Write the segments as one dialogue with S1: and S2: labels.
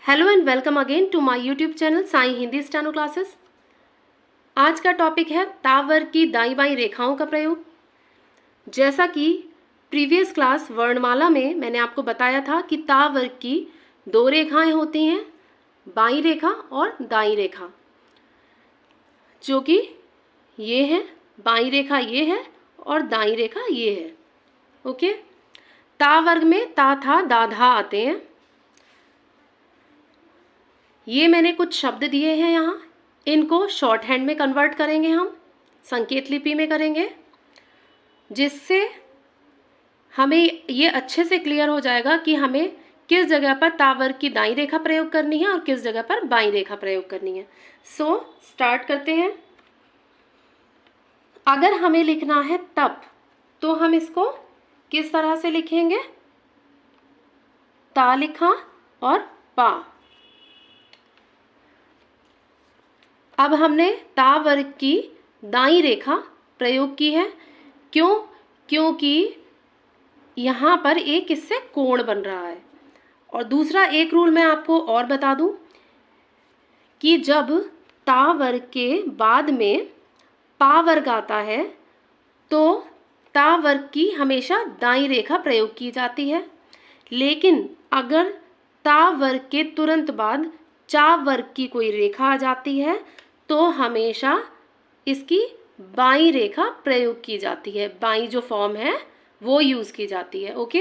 S1: Hello and welcome again to my YouTube channel Sai Hindi steno classes. आज का topic है ता वर्ग की दाईं बाईं रेखाओं का प्रयोग। जैसा कि प्रीवियस क्लास वर्णमाला में मैंने आपको बताया था कि ता वर्ग की दो रेखाएं होती हैं, बाईं रेखा और दाईं रेखा, जो कि ये है, बाईं रेखा ये है और दाईं रेखा ये है। ओके, ता वर्ग में ता था दा धा आते हैं। ये मैंने कुछ शब्द दिए हैं यहाँ, इनको शॉर्ट हैंड में कन्वर्ट करेंगे, हम संकेत लिपि में करेंगे, जिससे हमें ये अच्छे से क्लियर हो जाएगा कि हमें किस जगह पर ता वर्ग की दाईं रेखा प्रयोग करनी है और किस जगह पर बाईं रेखा प्रयोग करनी है। सो स्टार्ट करते हैं। अगर हमें लिखना है तप, तो हम इसको किस तरह से लिखेंगे? ता लिखा और पा। अब हमने ता वर्ग की दाईं रेखा प्रयोग की है। क्यों? क्योंकि यहाँ पर एक इससे कोण बन रहा है। और दूसरा एक रूल मैं आपको और बता दूं कि जब ता वर्ग के बाद में पा वर्ग आता है तो ता वर्ग की हमेशा दाईं रेखा प्रयोग की जाती है, लेकिन अगर ता वर्ग के तुरंत बाद चा वर्ग की कोई रेखा आ जाती है तो हमेशा इसकी बाईं रेखा प्रयोग की जाती है, बाईं जो फॉर्म है वो यूज की जाती है। ओके,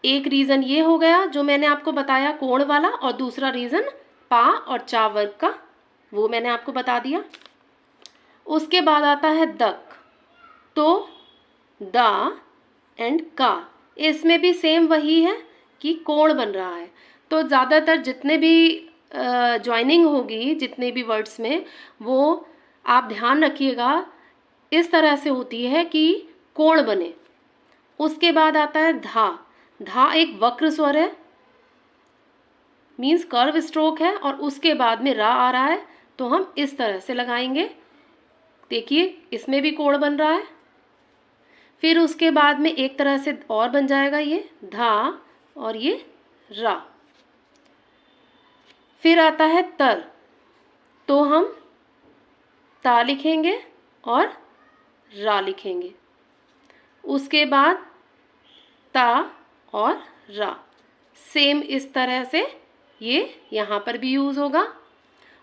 S1: एक रीजन ये हो गया जो मैंने आपको बताया कोण वाला, और दूसरा रीजन पा और चा वर्ग का, वो मैंने आपको बता दिया। उसके बाद आता है दक, तो दा एंड का, इसमें भी सेम वही है कि कोण बन रहा है। तो ज़्यादातर जितने भी ज्वाइनिंग होगी जितने भी वर्ड्स में, वो आप ध्यान रखिएगा इस तरह से होती है कि कोण बने। उसके बाद आता है धा। धा एक वक्र स्वर है, मीन्स कर्व स्ट्रोक है, और उसके बाद में रा आ रहा है तो हम इस तरह से लगाएंगे। देखिए इसमें भी कोण बन रहा है। फिर उसके बाद में एक तरह से और बन जाएगा ये धा और ये रा। फिर आता है तर, तो हम ता लिखेंगे और रा लिखेंगे। उसके बाद ता और रा, सेम इस तरह से ये यहाँ पर भी यूज होगा।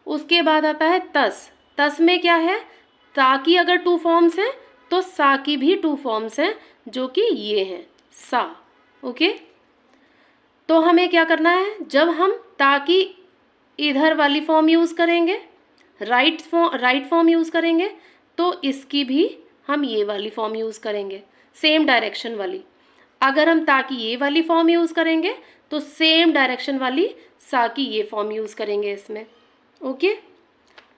S1: उसके बाद आता है तस। तस में क्या है? ता की अगर टू फॉर्म्स हैं तो सा की भी टू फॉर्म्स हैं, जो कि ये हैं सा। ओके, तो हमें क्या करना है? जब हम ता की इधर वाली फॉर्म यूज करेंगे, राइट फॉर्म यूज करेंगे, तो इसकी भी हम ये वाली फॉर्म यूज करेंगे, सेम डायरेक्शन वाली। अगर हम ता की ये वाली फॉर्म यूज करेंगे तो सेम डायरेक्शन वाली सा की ये फॉर्म यूज करेंगे इसमें। ओके,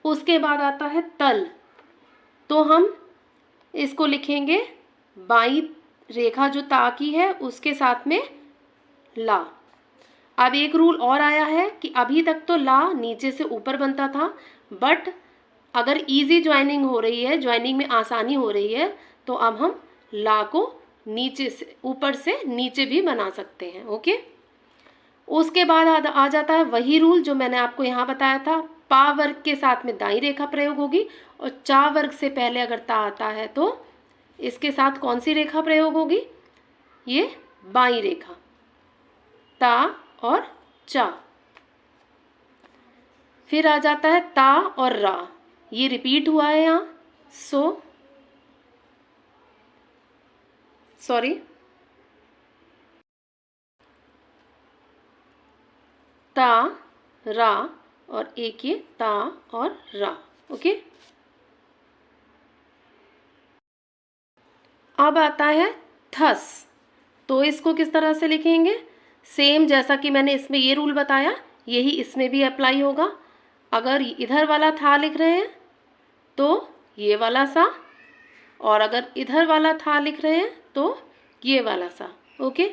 S1: उसके बाद आता है तल, तो हम इसको लिखेंगे बाईं रेखा जो ता की है उसके साथ में ला। अब एक रूल और आया है कि अभी तक तो ला नीचे से ऊपर बनता था, बट अगर इजी ज्वाइनिंग हो रही है, ज्वाइनिंग में आसानी हो रही है, तो अब हम ला को नीचे से ऊपर से नीचे भी बना सकते हैं। ओके, उसके बाद आ जाता है वही रूल जो मैंने आपको यहाँ बताया था। पा वर्ग के साथ में दाईं रेखा प्रयोग होगी, और चा वर्ग से पहले अगर ता आता है तो इसके साथ कौन सी रेखा प्रयोग होगी? ये बाईं रेखा, ता और चा। फिर आ जाता है ता और रा, ये रिपीट हुआ है यहाँ, सॉरी, ता रा और एक ये ता और रा। ओके, अब आता है थस, तो इसको किस तरह से लिखेंगे? सेम जैसा कि मैंने इसमें ये रूल बताया, यही इसमें भी अप्लाई होगा। अगर इधर वाला था लिख रहे हैं तो ये वाला सा, और अगर इधर वाला था लिख रहे हैं तो ये वाला सा। ओके,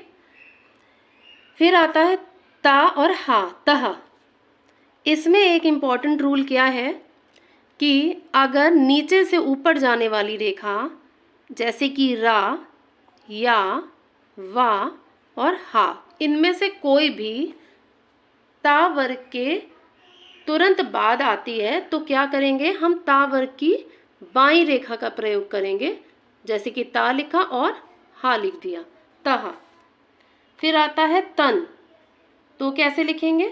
S1: फिर आता है ता और हा, तह। इसमें एक इम्पॉर्टेंट रूल क्या है कि अगर नीचे से ऊपर जाने वाली रेखा जैसे कि रा या वा और हा, इनमें से कोई भी ता वर्ग के तुरंत बाद आती है तो क्या करेंगे, हम ता वर्ग की बाईं रेखा का प्रयोग करेंगे। जैसे कि ता लिखा और हा लिख दिया, तहा। फिर आता है तन, तो कैसे लिखेंगे,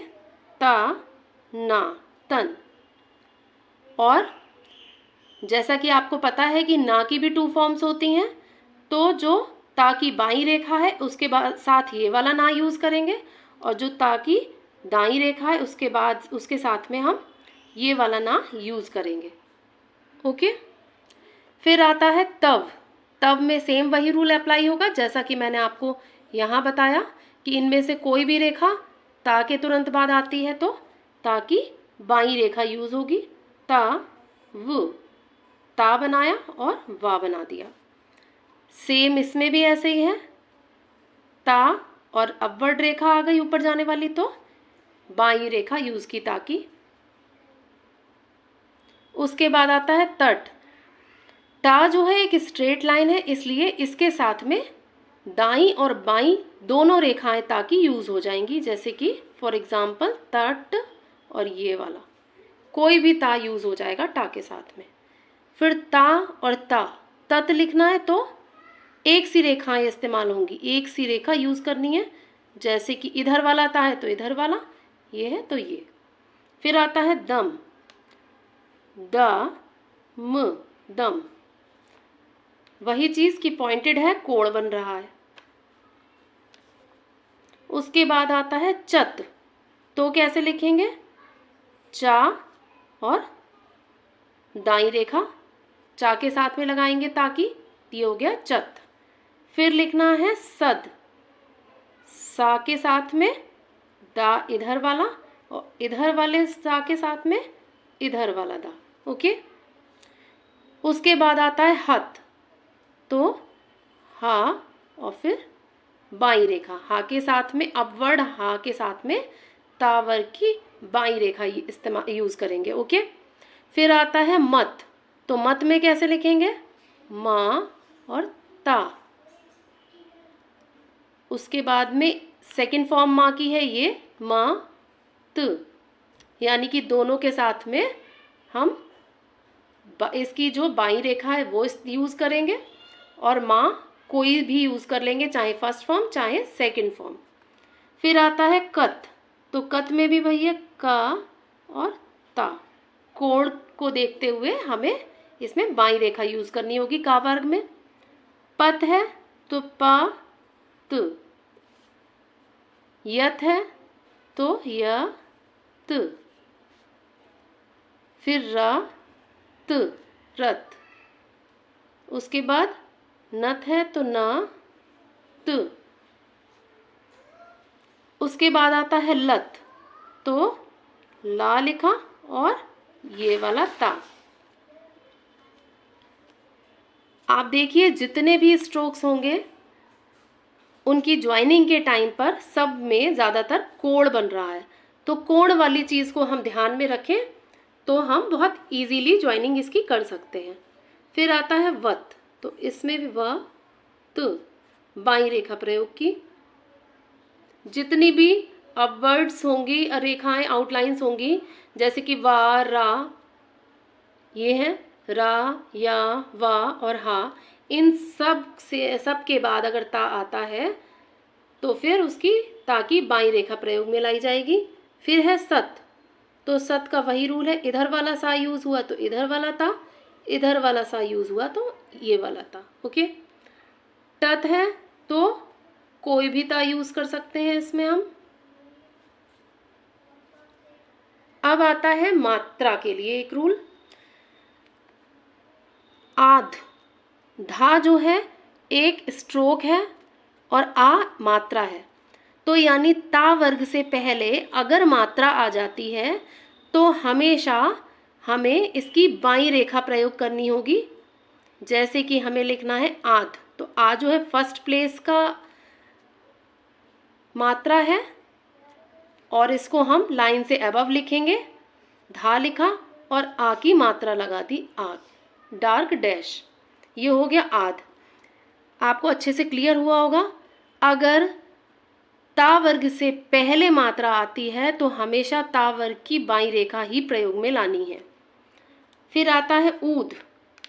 S1: ता ना, तन। और जैसा कि आपको पता है कि ना की भी 2 फॉर्म्स होती हैं, तो जो ता की बाईं रेखा है उसके बाद साथ ये वाला ना यूज करेंगे, और जो ता की दाईं रेखा है उसके बाद उसके साथ में हम ये वाला ना यूज करेंगे। ओके। फिर आता है तव। तव में सेम वही रूल अप्लाई होगा जैसा कि मैंने आपको यहाँ बताया कि इनमें से कोई भी रेखा ता के तुरंत बाद आती है तो ता की बाईं रेखा यूज होगी। ता वो, ता बनाया और वा बना दिया। सेम इसमें भी ऐसे ही है, ता और अपवर्ड रेखा आ गई ऊपर जाने वाली तो बाईं रेखा यूज की ता की। उसके बाद आता है तट। ता जो है एक स्ट्रेट लाइन है, इसलिए इसके साथ में दाईं और बाईं दोनों रेखाएं ता की यूज हो जाएंगी। जैसे कि फॉर एग्जाम्पल तट और ये वाला, कोई भी ता यूज हो जाएगा टा के साथ में। फिर ता और ता, तत लिखना है तो एक सी रेखाएं इस्तेमाल होंगी, एक सी रेखा यूज करनी है। जैसे कि इधर वाला ता है तो इधर वाला, ये है तो ये। फिर आता है दम, द म, दम। वही चीज की पॉइंटेड है, कोण बन रहा है। उसके बाद आता है चत, तो कैसे लिखेंगे, चा और दाईं रेखा चा के साथ में लगाएंगे ताकि ये हो गया चत। फिर लिखना है सद, सा के साथ में दा इधर वाला और इधर वाले सा के साथ में इधर वाला दा। ओके। उसके बाद आता है हत, तो हा और फिर बाईं रेखा, हा के साथ में अपवर्ड हा के साथ में तावर की बाईं रेखा इस्तेमाल यूज करेंगे। ओके। फिर आता है मत, तो मत में कैसे लिखेंगे, माँ और ता। उसके बाद में सेकंड फॉर्म माँ की है ये माँ त, यानी कि दोनों के साथ में हम इसकी जो बाईं रेखा है वो यूज करेंगे और माँ कोई भी यूज कर लेंगे, चाहे फर्स्ट फॉर्म चाहे सेकंड फॉर्म। फिर आता है कत, तो कत में भी वही है का और ता। कोण को देखते हुए हमें इसमें बाईं रेखा यूज करनी होगी का वर्ग में। पत है तो पा त, यत है तो य त, फिर र त, रत। उसके बाद नत है तो न त। उसके बाद आता है लत, तो ला लिखा और ये वाला ता। आप देखिए जितने भी स्ट्रोक्स होंगे उनकी ज्वाइनिंग के टाइम पर सब में ज़्यादातर कोण बन रहा है, तो कोण वाली चीज़ को हम ध्यान में रखें तो हम बहुत इजीली ज्वाइनिंग इसकी कर सकते हैं। फिर आता है वत, तो इसमें भी व त, बाईं रेखा प्रयोग की। जितनी भी अपवर्ड्स होंगी रेखाएं आउटलाइंस होंगी, जैसे कि वा रा, ये है रा या वा और हा, इन सब के बाद अगर ता आता है तो फिर उसकी ता की बाईं रेखा प्रयोग में लाई जाएगी। फिर है सत, तो सत का वही रूल है, इधर वाला सा यूज हुआ तो इधर वाला ता, इधर वाला सा यूज हुआ तो ये वाला ता। ओके। टत है तो कोई भी ता यूज कर सकते हैं इसमें हम। अब आता है मात्रा के लिए एक रूल। आध, धा जो है एक स्ट्रोक है और आ मात्रा है, तो यानी ता वर्ग से पहले अगर मात्रा आ जाती है तो हमेशा हमें इसकी बाईं रेखा प्रयोग करनी होगी। जैसे कि हमें लिखना है आध, तो आ जो है फर्स्ट प्लेस का मात्रा है और इसको हम लाइन से अबव लिखेंगे। धा लिखा और आ की मात्रा लगा दी आध, डार्क डैश, ये हो गया आध। आपको अच्छे से क्लियर हुआ होगा। अगर ता वर्ग से पहले मात्रा आती है तो हमेशा ता वर्ग की बाईं रेखा ही प्रयोग में लानी है। फिर आता है ऊद।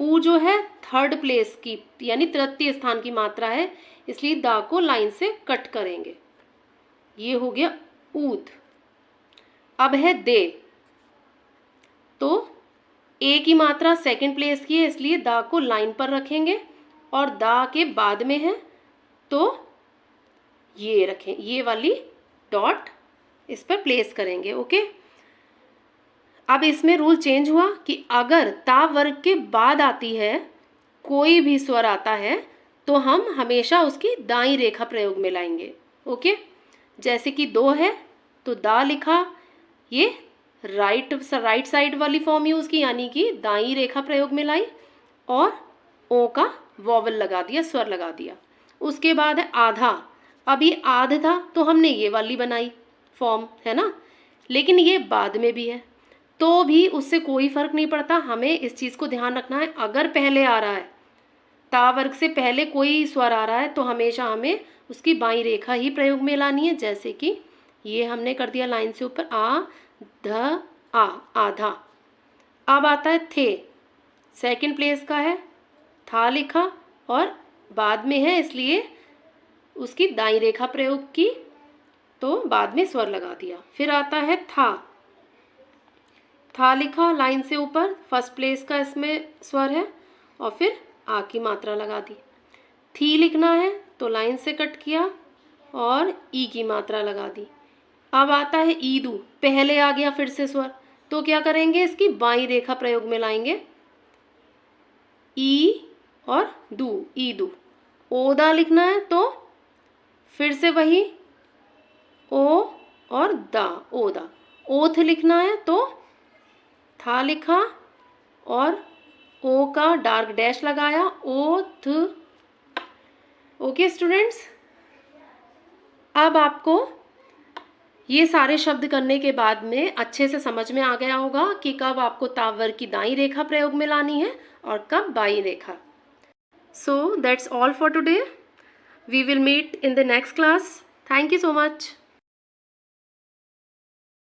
S1: ऊ जो है थर्ड प्लेस की यानी तृतीय स्थान की मात्रा है, इसलिए दा को लाइन से कट करेंगे। ये हो गया ऊद। अब है दे। तो ए की मात्रा सेकंड प्लेस की है, इसलिए दा को लाइन पर रखेंगे और दा के बाद में है तो ये रखें, ये वाली डॉट इस पर प्लेस करेंगे। ओके, अब इसमें रूल चेंज हुआ कि अगर ता वर्ग के बाद आती है कोई भी स्वर आता है तो हम हमेशा उसकी दाईं रेखा प्रयोग में लाएंगे। ओके, जैसे कि दो है तो दा लिखा, ये राइट साइड वाली फॉर्म यूज की यानी कि दाईं रेखा प्रयोग में लाई और ओ का वॉवल लगा दिया, स्वर लगा दिया। उसके बाद है आधा। अब ये आध था तो हमने ये वाली बनाई फॉर्म, है ना, लेकिन ये बाद में भी है तो भी उससे कोई फर्क नहीं पड़ता। हमें इस चीज़ को ध्यान रखना है, अगर पहले आ रहा है ता वर्ग से पहले कोई स्वर आ रहा है तो हमेशा हमें उसकी बाईं रेखा ही प्रयोग में लानी है। जैसे कि ये हमने कर दिया लाइन से ऊपर आ ध आ, आधा। अब आता है थे, सेकंड प्लेस का है, था लिखा और बाद में है इसलिए उसकी दाईं रेखा प्रयोग की तो बाद में स्वर लगा दिया। फिर आता है था लिखा लाइन से ऊपर, फर्स्ट प्लेस का इसमें स्वर है और फिर आ की मात्रा लगा दी। थी लिखना है तो लाइन से कट किया और ई की मात्रा लगा दी। अब आता है ईदू, पहले आ गया फिर से स्वर तो क्या करेंगे, इसकी बाईं रेखा प्रयोग में लाएंगे, ई और दू, ईदू। ओदा लिखना है तो फिर से वही ओ और दा, ओदा। ओथ लिखना है तो था लिखा और ओ का डार्क डैश लगाया, ओथ। ओके स्टूडेंट्स, अब आपको ये सारे शब्द करने के बाद में अच्छे से समझ में आ गया होगा कि कब आपको तावर की दाईं रेखा प्रयोग में लानी है और कब बाईं रेखा। So that's all for today. We will meet in the next class. Thank you so much.